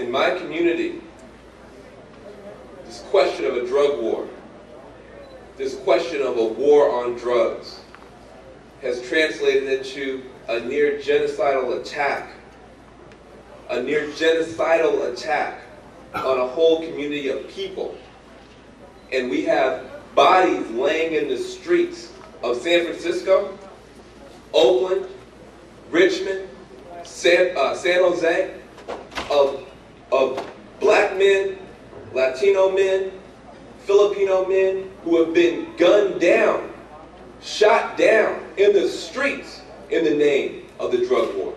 in my community, this question of a drug war, this question of a war on drugs, has translated into a near genocidal attack. A near genocidal attack on a whole community of people. And we have bodies laying in the streets of San Francisco, Oakland, Richmond, San Jose, of black men, Latino men, Filipino men who have been gunned down, shot down in the streets in the name of the drug war.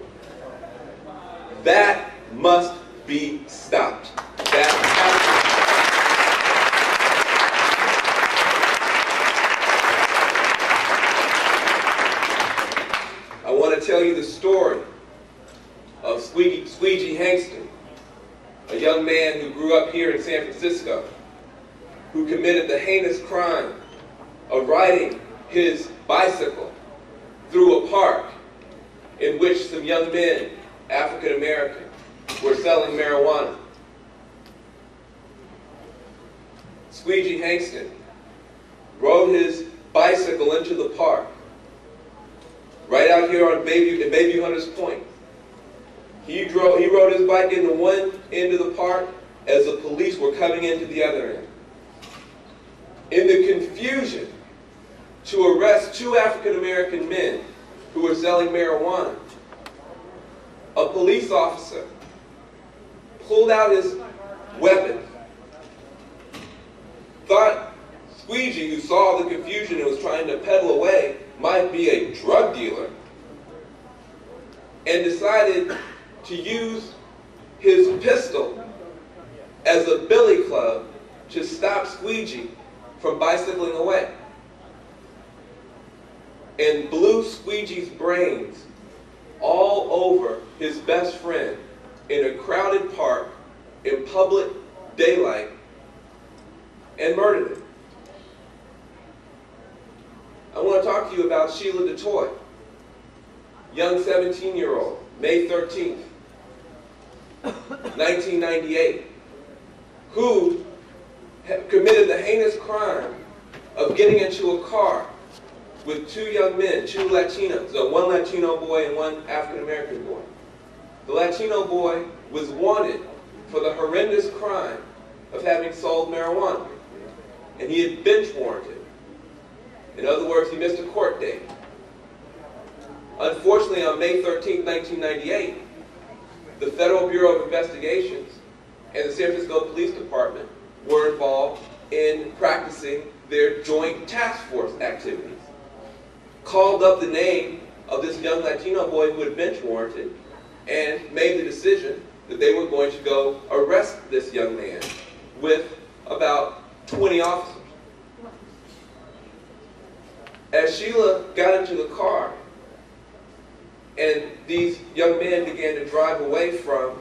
That must be stopped. That has to. I want to tell you the story of Squeegee Hangston, a young man who grew up here in San Francisco, who committed the heinous crime of riding his bicycle through a park in which some young men, African American, were selling marijuana. Squeegee Hangston rode his bicycle into the park, right out here on Baby Hunters Point. He rode his bike into one end of the park as the police were coming into the other end. In the confusion to arrest two African American men who were selling marijuana, a police officer pulled out his weapon, thought Squeegee, who saw the confusion and was trying to pedal away, might be a drug dealer, and decided to use his pistol as a billy club to stop Squeegee from bicycling away, and blew Squeegee's brains all over his best friend in a crowded park in public daylight and murdered him. I want to talk to you about Sheila DeToy, young 17-year-old, May 13th, 1998, who committed the heinous crime of getting into a car with two young men, two Latinos, so one Latino boy and one African American boy. The Latino boy was wanted for the horrendous crime of having sold marijuana, and he had bench warranted. In other words, he missed a court date. Unfortunately, on May 13, 1998, the Federal Bureau of Investigations and the San Francisco Police Department were involved in practicing their joint task force activities. Called up the name of this young Latino boy who had bench warranted and made the decision that they were going to go arrest this young man with about 20 officers. As Sheila got into the car and these young men began to drive away from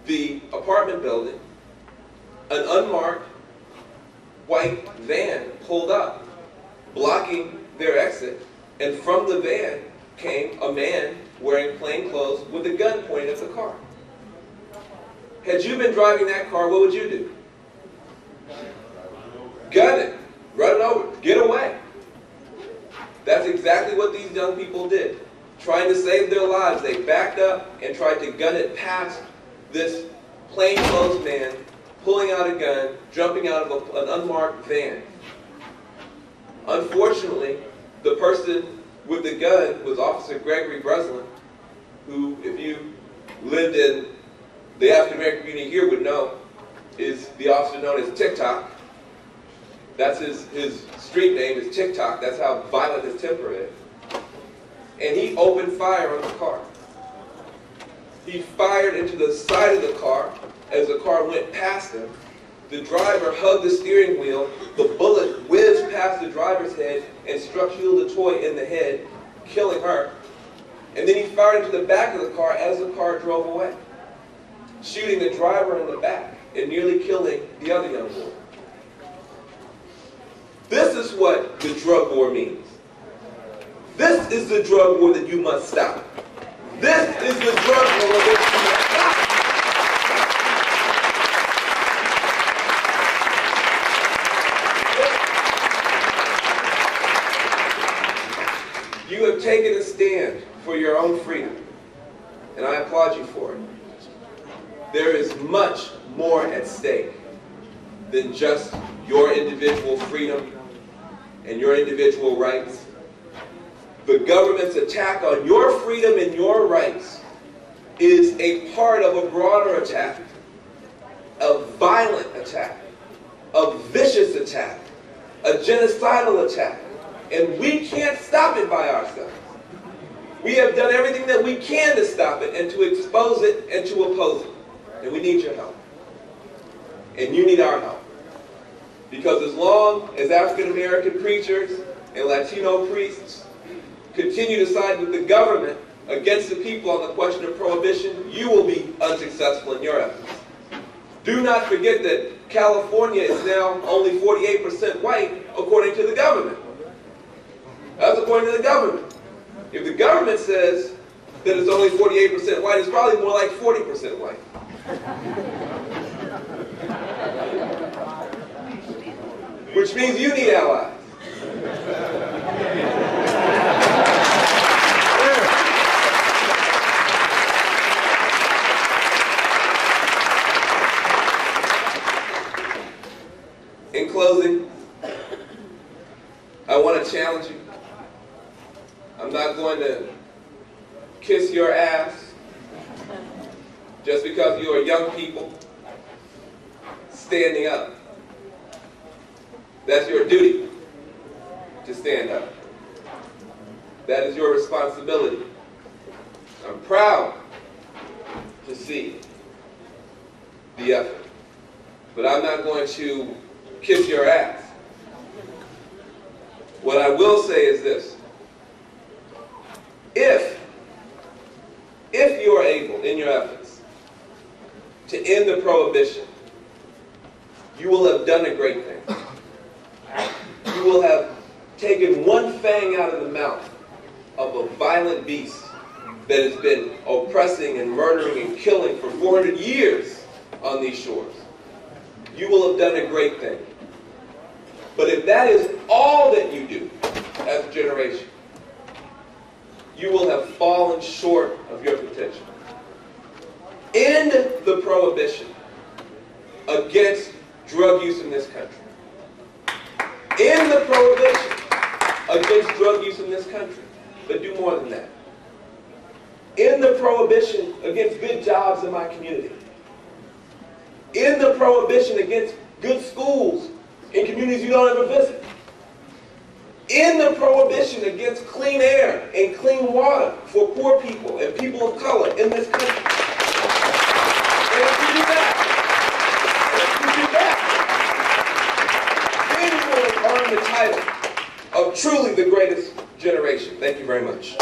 the apartment building, an unmarked white van pulled up, blocking their exit, and from the van came a man wearing plain clothes with a gun pointed at the car. Had you been driving that car, what would you do? Gun it, run it over, get away. That's exactly what these young people did. Trying to save their lives, they backed up and tried to gun it past this plainclothes man, pulling out a gun, jumping out of an unmarked van. Unfortunately, the person with the gun was Officer Gregory Breslin, who, if you lived in the African American community here, would know is the officer known as TikTok. That's his street name is TikTok. That's how violent his temper is. And he opened fire on the car. He fired into the side of the car as the car went past him. The driver hugged the steering wheel. The bullet whizzed past the driver's head and struck Sheila DeToy in the head, killing her. And then he fired into the back of the car as the car drove away, shooting the driver in the back and nearly killing the other young boy. This is what the drug war means. This is the drug war that you must stop. This is the drug war that you must stop. You have taken a stand for your own freedom, and I applaud you for it. There is much more at stake than just your individual freedom and your individual rights. The government's attack on your freedom and your rights is a part of a broader attack, a violent attack, a vicious attack, a genocidal attack, and we can't stop it by ourselves. We have done everything that we can to stop it and to expose it and to oppose it, and we need your help. And you need our help. Because as long as African American preachers and Latino priests continue to side with the government against the people on the question of prohibition, you will be unsuccessful in your efforts. Do not forget that California is now only 48% white, according to the government. That's according to the government. If the government says that it's only 48% white, it's probably more like 40% white. Which means you need allies. In closing, I want to challenge you. I'm not going to kiss your ass just because you are young people standing up. That's your duty, to stand up. That is your responsibility. I'm proud to see the effort, but I'm not going to kiss your ass. What I will say is this. If you are able, in your efforts, to end the prohibition, you will have done a great thing. You will have taken one fang out of the mouth of a violent beast that has been oppressing and murdering and killing for 400 years on these shores. You will have done a great thing. But if that is all that you do as a generation, you will have fallen short of your potential. End the prohibition against drug use in this country. End the prohibition against drug use in this country. But do more than that. End the prohibition against good jobs in my community. End the prohibition against good schools in communities you don't ever visit. End the prohibition against clean air and clean water for poor people and people of color in this country. And if you do that, then you will have earned the title of truly the greatest generation. Thank you very much.